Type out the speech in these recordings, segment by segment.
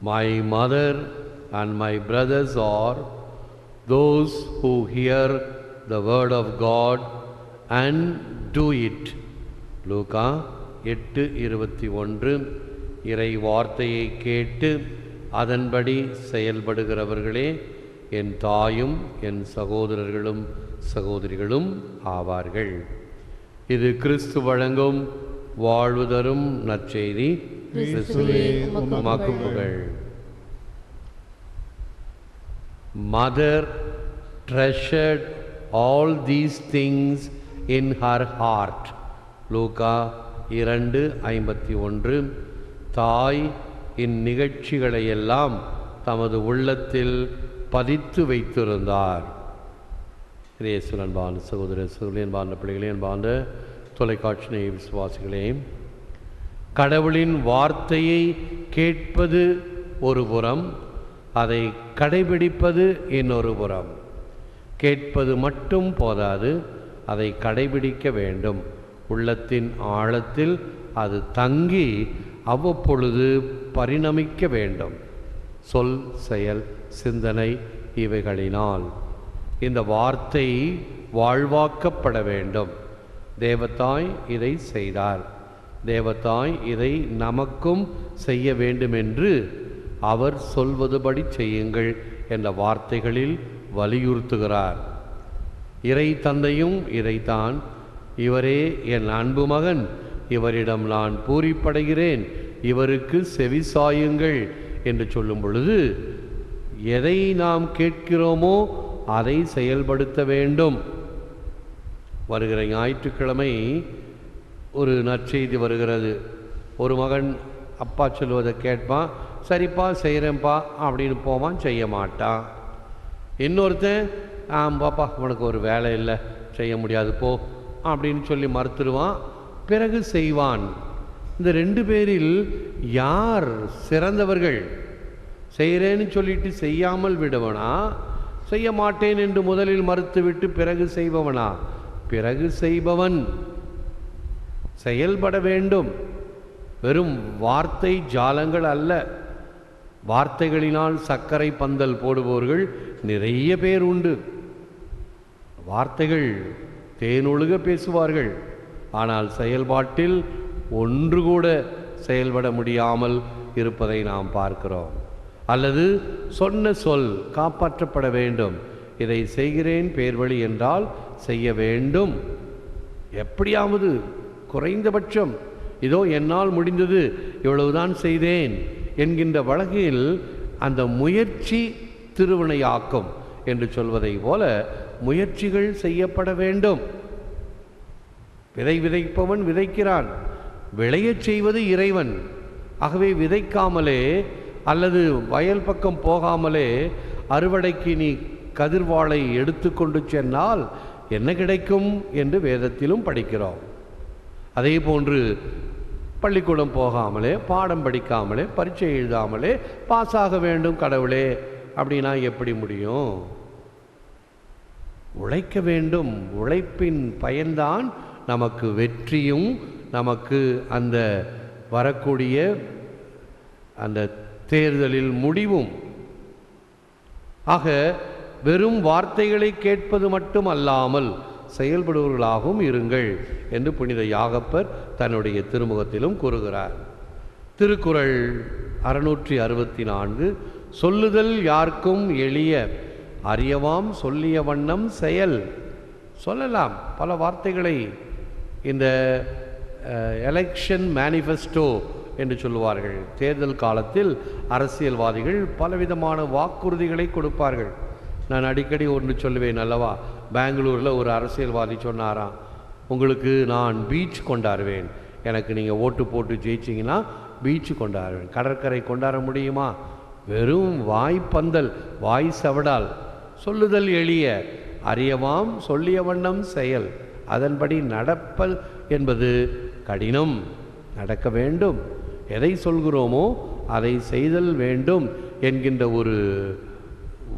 My mother and my brothers are those who hear the word of God and do it. லூக்கா 8:21. இறை வார்த்தையை கேட்டு அதன்படி செயல்படுகிறவர்களே என் தாயும் என் சகோதரர்களும் சகோதரிகளும் ஆவார்கள். இது கிறிஸ்து வழங்கும் வாழ்வு தரும் நற்செய்தி. கிறிஸ்துவே உமக்கு புகழ். Mother treasured all these things in her heart. லூக்கா 2:51. தாய் இந்நிகழ்ச்சிகளையெல்லாம் தமது உள்ளத்தில் பதித்து வைத்திருந்தார். இயேசுவின் அன்பான சகோதர சகோதரி, அன்பான பிள்ளைகளே, அன்பான தொலைக்காட்சி விசுவாசிகளே, கடவுளின் வார்த்தையை கேட்பது ஒரு புறம், அதை கடைபிடிப்பது இன்னொரு புறம். கேட்பது மட்டும் போதாது, அதை கடைபிடிக்க வேண்டும். உள்ளத்தின் ஆழத்தில் அது தங்கி அவ்வப்பொழுது பரிணமிக்க வேண்டும். சொல், செயல், சிந்தனை இவைகளினால் இந்த வார்த்தை வாழ்வாக்கப்பட வேண்டும். தேவத்தாய் இதை செய்தார், தேவத்தாய் இதை நமக்கும் செய்ய வேண்டுமென்று அவர் சொல்வதுபடி செய்யுங்கள் என்ற வார்த்தைகளில் வலியுறுத்துகிறார். இறை தந்தையும் இதைத்தான், இவரே என் அன்பு மகன், இவரிடம் நான் பூரிப்படைகிறேன், இவருக்கு செவிசாயுங்கள் என்று சொல்லும் பொழுது எதை நாம் கேட்கிறோமோ அதை செயல்படுத்த வேண்டும். வருகிற ஞாயிற்றுக்கிழமை ஒரு நற்செய்தி வருகிறது. ஒரு மகன் அப்பா சொல்வதை கேட்பான், சரிப்பா செய்கிறேன்ப்பா அப்படின்னு போவான், செய்ய மாட்டான். இன்னொருத்தன் பாப்பா உனக்கு ஒரு வேலை இல்லை, செய்ய முடியாது போ அப்படின்னு சொல்லி மறுத்துடுவான், பிறகு செய்வான். இந்த ரெண்டு பேரில் யார் சிறந்தவர்கள்? செய்கிறேன்னு சொல்லிட்டு செய்யாமல் விடுவனா, செய்ய மாட்டேன் என்று முதலில் மறுத்துவிட்டு பிறகு செய்பவனா? பிறகு செய்பவன். செயல்பட வேண்டும். வெறும் வார்த்தை ஜாலங்கள் அல்ல. வார்த்தைகளினால் சர்க்கரை பந்தல் போடுபவர்கள் நிறைய பேர் உண்டு. வார்த்தைகள் தேனொழுக பேசுவார்கள், ஆனால் செயல்பாட்டில் ஒன்று கூட செயல்பட முடியாமல் இருப்பதை நாம் பார்க்கிறோம். அல்லது சொன்ன சொல் காப்பாற்றப்பட வேண்டும். இதை செய்கிறேன் பேர்வழி என்றால் செய்ய வேண்டும். எப்படியாவது குறைந்தபட்சம் இதோ என்னால் முடிந்தது, இவ்வளவுதான் செய்தேன் என்கின்ற வழக்கில் அந்த முயற்சி திருவினையாக்கும் என்று சொல்வதை போல முயற்சிகள் செய்யப்பட வேண்டும். விதை விதைப்பவன் விதைக்கிறான், விளையச் செய்வது இறைவன். ஆகவே விதைக்காமலே அல்லது வயல் பக்கம் போகாமலே அறுவடைக்கு நீ கதிர்வாளை எடுத்து கொண்டு சென்றால் என்ன கிடைக்கும் என்று வேதத்திலும் படிக்கிறோம். அதே போன்று பள்ளிக்கூடம் போகாமலே, பாடம் படிக்காமலே, பரீட்சை எழுதாமலே பாஸாக வேண்டும் கடவுளே அப்படின்னா எப்படி முடியும்? உழைக்க வேண்டும். உழைப்பின் பயன்தான் நமக்கு வெற்றியும், நமக்கு அந்த வரக்கூடிய அந்த தேர்தலில் முடிவும். ஆக வெறும் வார்த்தைகளை கேட்பது மட்டும் அல்லாமல் செயல்படுவர்களாகவும் இருங்கள் என்று புனித யாகப்பர் தன்னுடைய திருமுகத்திலும் கூறுகிறார். திருக்குறள் 664 சொல்லுதல் யார்க்கும் எளிய, அறியவாம் சொல்லிய வண்ணம் செயல். சொல்லலாம் பல வார்த்தைகளை. இந்த எலெக்ஷன் மேனிஃபெஸ்டோ என்று சொல்லுவார்கள். தேர்தல் காலத்தில் அரசியல்வாதிகள் பலவிதமான வாக்குறுதிகளை கொடுப்பார்கள். நான் அடிக்கடி ஒன்று சொல்லுவேன் அல்லவா, பெங்களூரில் ஒரு அரசியல்வாதி சொன்னாராம், உங்களுக்கு நான் பீச் கொண்டாடுவேன், எனக்கு நீங்கள் ஓட்டு போட்டு ஜெயிச்சிங்கன்னா பீச்சு கொண்டாடுவேன். கடற்கரை கொண்டாட முடியுமா? வெறும் வாய்ப்பந்தல், வாய் சவடால். சொல்லுதல் எளிய, அறியவாம் சொல்லிய வண்ணம் செயல். அதன்படி நடப்பல் என்பது கடினம். நடக்க வேண்டும். எதை சொல்கிறோமோ அதை செய்தல் வேண்டும் என்கின்ற ஒரு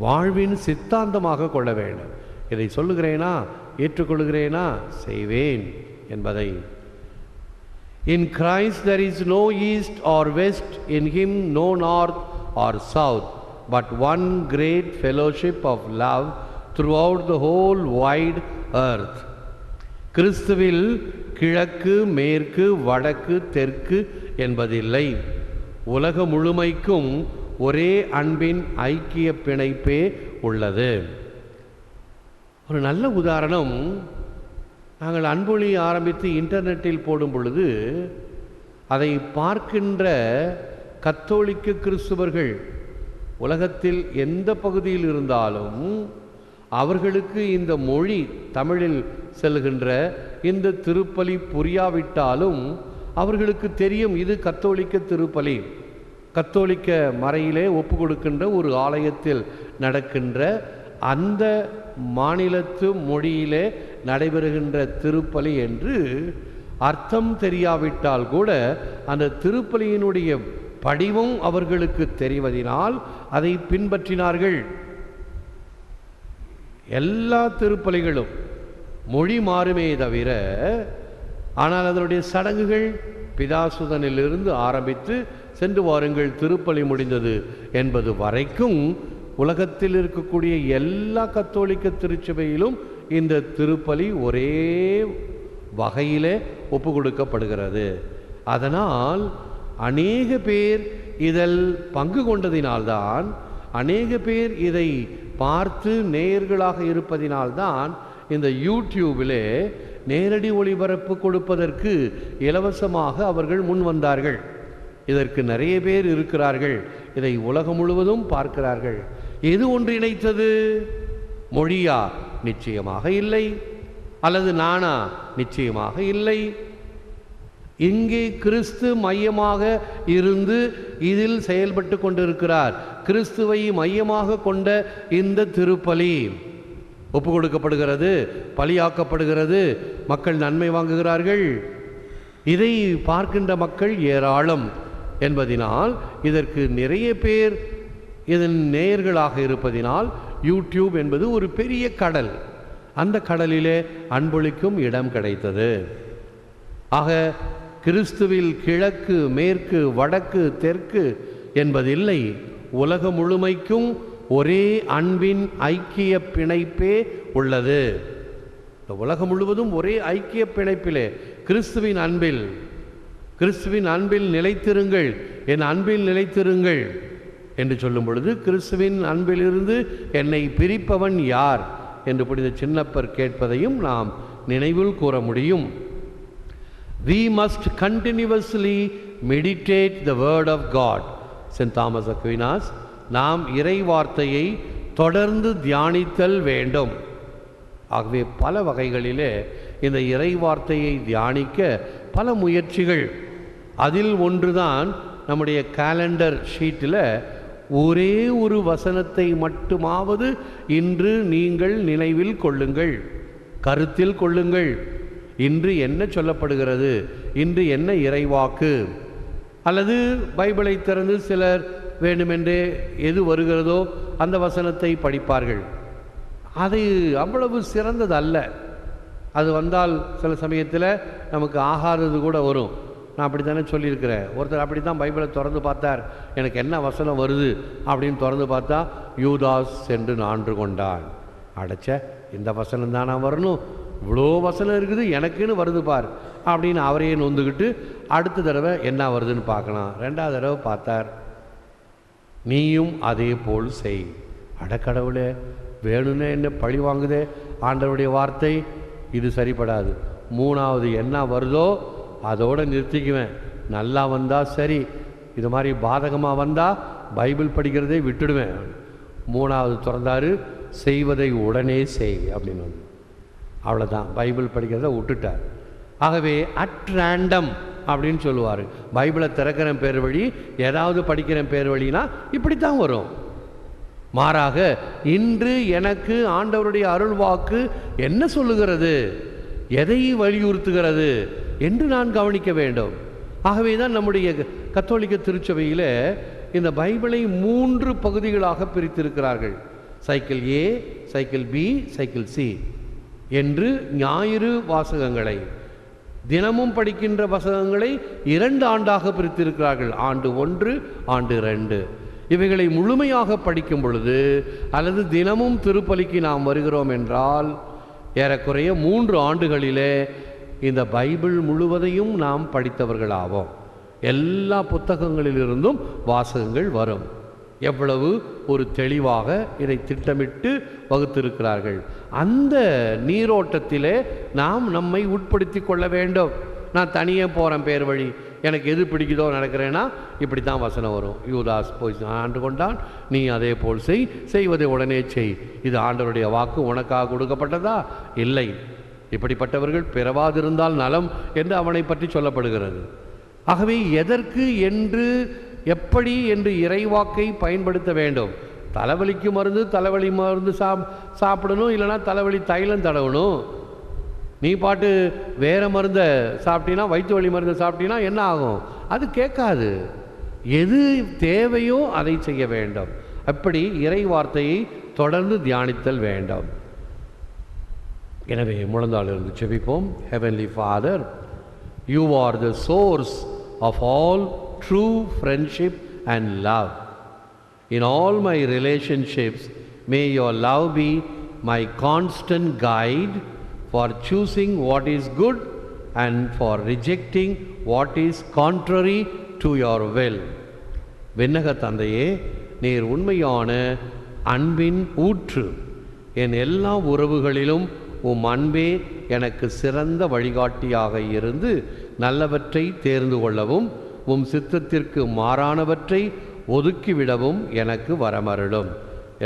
வாழ்வின் சித்தாந்தமாக கொள்ள வேண்டும். இதை சொல்லுகிறேனா, ஏற்றுக்கொள்கிறேனா, செய்வேன் என்பதை. In Christ there is no east or west, in him no north or south, but one great fellowship of love throughout the whole wide earth. கிறிஸ்துவில் கிழக்கு, மேற்கு, வடக்கு, தெற்கு என்பதில்லை. உலகம் முழுமைக்கும் ஒரே அன்பின் ஐக்கிய பிணைப்பே உள்ளது. ஒரு நல்ல உதாரணம், நாங்கள் அன்பொழி ஆரம்பித்து இன்டர்நெட்டில் போடும் பொழுது அதை பார்க்கின்ற கத்தோலிக்க கிறிஸ்துவர்கள் உலகத்தில் எந்த பகுதியில் இருந்தாலும் அவர்களுக்கு இந்த மொழி தமிழில் செல்கின்ற இந்த திருப்பலி புரியாவிட்டாலும் அவர்களுக்கு தெரியும் இது கத்தோலிக்க திருப்பலி, கத்தோலிக்க மறையிலே ஒப்பு கொடுக்கின்ற ஒரு ஆலயத்தில் நடக்கின்ற அந்த மாநிலத்து மொழியிலே நடைபெறுகின்ற திருப்பலி என்று அர்த்தம் தெரியாவிட்டால் கூட அந்த திருப்பலியினுடைய படிவம் அவர்களுக்கு தெரிவதினால் அதை பின்பற்றினார்கள். எல்லா திருப்பலிகளும் மொழி மாறுமே தவிர, ஆனால் அதனுடைய சடங்குகள் பிதாசுதனிலிருந்து ஆரம்பித்து சென்று வாருங்கள் திருப்பலி முடிந்தது என்பது வரைக்கும் உலகத்தில் இருக்கக்கூடிய எல்லா கத்தோலிக்க திருச்சபையிலும் இந்த திருப்பலி ஒரே வகையிலே ஒப்பு கொடுக்கப்படுகிறது. அதனால் அநேக பேர் இதில் பங்கு கொண்டதினால்தான், அநேக பேர் இதை பார்த்து நேயர்களாக இருப்பதினால்தான் இந்த யூடியூபிலே நேரடி ஒளிபரப்பு கொடுப்பதற்கு இலவசமாக அவர்கள் முன் வந்தார்கள். இதற்கு நிறைய பேர் இருக்கிறார்கள், இதை உலகம் முழுவதும் பார்க்கிறார்கள். எது ஒன்று இணைத்தது? மொழியா? நிச்சயமாக இல்லை. அல்லது நானா? நிச்சயமாக இல்லை. இங்கே கிறிஸ்து மையமாக இருந்து இதில் செயல்பட்டு கொண்டிருக்கிறார். கிறிஸ்துவை மையமாக கொண்ட இந்த திருப்பலி ஒப்பு கொடுக்கப்படுகிறது, பலியாக்கப்படுகிறது, மக்கள் நன்மை வாங்குகிறார்கள். இதை பார்க்கின்ற மக்கள் ஏராளம் என்பதினால் இதற்கு நிறைய பேர் இதன் நேயர்களாக இருப்பதினால் யூடியூப் என்பது ஒரு பெரிய கடல். அந்த கடலிலே அன்பொழிக்கும் இடம் கிடைத்தது. ஆக கிறிஸ்துவில் கிழக்கு, மேற்கு, வடக்கு, தெற்கு என்பதில்லை. உலகம் முழுமைக்கும் ஒரே அன்பின் ஐக்கிய பிணைப்பே உள்ளது. இந்த உலகம் முழுவதும் ஒரே ஐக்கிய பிணைப்பிலே கிறிஸ்துவின் அன்பில், கிறிஸ்துவின் அன்பில் நிலைத்திருங்கள், என் அன்பில் நிலைத்திருங்கள் என்று சொல்லும் பொழுது, கிறிஸ்துவின் அன்பிலிருந்து என்னை பிரிப்பவன் யார் என்று புனித சின்னப்பர் கேட்பதையும் நாம் நினைவில் கூற முடியும். We must continuously meditate the word of God. Saint Thomas Aquinas, நாம் இறை வார்த்தையை தொடர்ந்து தியானித்தல் வேண்டும். ஆகவே பல வகைகளிலே இந்த இறை வார்த்தையை தியானிக்க பல முயற்சிகள். அதில் ஒன்றுதான் நம்முடைய காலண்டர் ஷீட்டில் ஒரே ஒரு வசனத்தை மட்டுமாவது இன்று நீங்கள் நினைவில் கொள்ளுங்கள், கருத்தில் கொள்ளுங்கள். இன்று என்ன சொல்லப்படுகிறது, இன்று என்ன இறைவாக்கு, அல்லது பைபிளை திறந்து சிலர் வேண்டுமென்றே எது வருகிறதோ அந்த வசனத்தை படிப்பார்கள். அது அவ்வளவு சிறந்தது அல்ல. அது வந்தால் சில சமயத்தில் நமக்கு ஆகாதது கூட வரும். நான் அப்படி தானே சொல்லியிருக்கிறேன். ஒருத்தர் அப்படி தான் பைபிளை திறந்து பார்த்தார், எனக்கு என்ன வசனம் வருது அப்படின்னு திறந்து பார்த்தா யூதாஸ் சென்று நான்று கொண்டான். அடைச்ச இந்த வசனம் தானே வரணும், இவ்வளோ வசனம் இருக்குது எனக்குன்னு வருது பார் அப்படின்னு அவரையே நொந்துக்கிட்டு அடுத்த தடவை என்ன வருதுன்னு பார்க்கலாம். ரெண்டாவது தடவை பார்த்தார், நீயும் அதே போல் செய். அடக்கடவுளே, வேணும்னே என்ன பழி வாங்குதே ஆண்டவருடைய வார்த்தை, இது சரிப்படாது. மூணாவது என்ன வருதோ அதோடு நிறுத்திக்குவேன். நல்லா வந்தால் சரி, இது மாதிரி பாதகமாக வந்தால் பைபிள் படிக்கிறதே விட்டுடுவேன். மூணாவது திறந்தாரு, செய்வதை உடனே செய் அப்படின்னு வந்து அவ்வளோதான், பைபிள் படிக்கிறத விட்டுட்டார். ஆகவே அட் ரேண்டம் அப்படின்னு சொல்லுவார். பைபிளை திறக்கிறேன் பேர் வழி, ஏதாவது படிக்கிறேன் பேர் வழினா இப்படித்தான் வரும். மாறாக இன்று எனக்கு ஆண்டவருடைய அருள் வாக்கு என்ன சொல்லுகிறது, எதை வலியுறுத்துகிறது என்று நான் கவனிக்க வேண்டும். ஆகவே தான் நம்முடைய கத்தோலிக்க திருச்சபையில் இந்த பைபிளை 3 பகுதிகளாக பிரித்திருக்கிறார்கள். சைக்கிள் ஏ, சைக்கிள் பி, சைக்கிள் சி என்று ஞாயிறு வாசகங்களை, தினமும் படிக்கின்ற வசனங்களை 2 ஆண்டாக பிரித்திருக்கிறார்கள். ஆண்டு 1, ஆண்டு 2. இவைகளை முழுமையாக படிக்கும் பொழுது அல்லது தினமும் திருப்பலிக்கு நாம் வருகிறோம் என்றால் ஏறக்குறைய 3 ஆண்டுகளிலே இந்த பைபிள் முழுவதையும் நாம் படித்தவர்களாவோம். எல்லா புத்தகங்களிலிருந்தும் வாசகங்கள் வரும். எவ்வளவு ஒரு தெளிவாக இதை திட்டமிட்டு வகுத்திருக்கிறார்கள். அந்த நீரோட்டத்திலே நாம் நம்மை உட்படுத்தி கொள்ள வேண்டும். நான் தனியே போகிறேன் பேர் வழி, எனக்கு எது பிடிக்குதோ நடக்கிறேன்னா இப்படி தான் வசனம் வரும். யூதாஸ் போய் ஆண்டு கொண்டான், நீ அதே போல் செய்வதை உடனே செய். இது ஆண்டவருடைய வாக்கு உனக்காக கொடுக்கப்பட்டதா? இல்லை. இப்படிப்பட்டவர்கள் பிறவாதிருந்தால் நலம் என்று அவனை பற்றி சொல்லப்படுகிறது. ஆகவே எதற்கு என்று எப்படி என்று இறைவாக்கை பயன்படுத்த வேண்டும். தலைவலிக்கு மருந்து தலைவலி மருந்து சாப்பிடணும், இல்லைனா தலைவலி தைலம் தடவணும். நீ பாட்டு வேறு மருந்தை சாப்பிட்டீங்கன்னா, வயிற்று வலி மருந்தை சாப்பிட்டீங்கன்னா என்ன ஆகும்? அது கேட்காது. எது தேவையோ அதை செய்ய வேண்டும். அப்படி இறை வார்த்தையை தொடர்ந்து தியானித்தல் வேண்டும். எனவே முழந்தாளிலிருந்து செபிப்போம். Heavenly Father, you are the source of all true friendship and love. In all my relationships, may your love be my constant guide for choosing what is good and for rejecting what is contrary to your will. விண்ணக தந்தையே, நீர் உண்மையான அன்பின் ஊற்று. என் எல்லா உறவுகளிலும் உம் அன்பே எனக்கு சிறந்த வழிகாட்டியாக இருந்து நல்லவற்றை தேர்ந்து கொள்ளவும் உம் சித்தத்திற்கு மாறானவற்றை ஒதுக்கிவிடவும் எனக்கு வரமருளும்.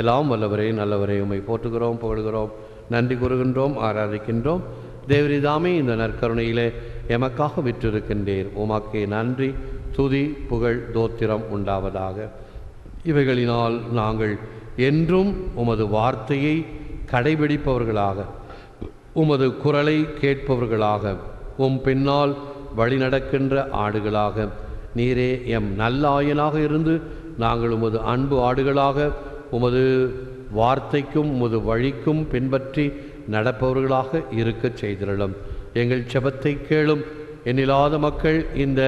எல்லாம் வல்லவரே, நல்லவரே, உம்மை போற்றுகிறோம், புகழ்கிறோம், நன்றி கூறுகின்றோம், ஆராதிக்கின்றோம். தேவரிதாமே இந்த நற்கருணையிலே எமக்காக விற்றிருக்கின்றீர். உமக்கே நன்றி, துதி, புகழ், தோத்திரம் உண்டாவதாக. இவைகளினால் நாங்கள் என்றும் உமது வார்த்தையை கடைபிடிப்பவர்களாக, உமது குரலை கேட்பவர்களாக, உம் பின்னால் வழிநடக்கின்ற ஆடுகளாக, நீரே எம் நல்ல ஆயனாக இருந்து நாங்கள் உமது அன்பு ஆடுகளாக உமது வார்த்தைக்கும் உமது வழிக்கும் பின்பற்றி நடப்பவர்களாக இருக்கச் செய்திருளும். எங்கள் செபத்தை கேளும். எண்ணில்லாத மக்கள் இந்த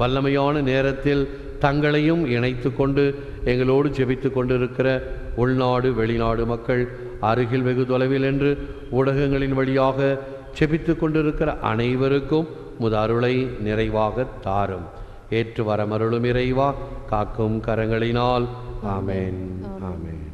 வல்லமையான நேரத்தில் தங்களையும் இணைத்து கொண்டு எங்களோடு ஜெபித்து கொண்டிருக்கிற உள்நாடு வெளிநாடு மக்கள், அருகில் வெகு தொலைவில் என்று ஊடகங்களின் வழியாக ஜெபித்து கொண்டிருக்கிற அனைவருக்கும் உமது அருளை நிறைவாக தாரும். ஏற்று வரமருளும் இறைவா, காக்கும் கரங்களினால். ஆமென், ஆமென்.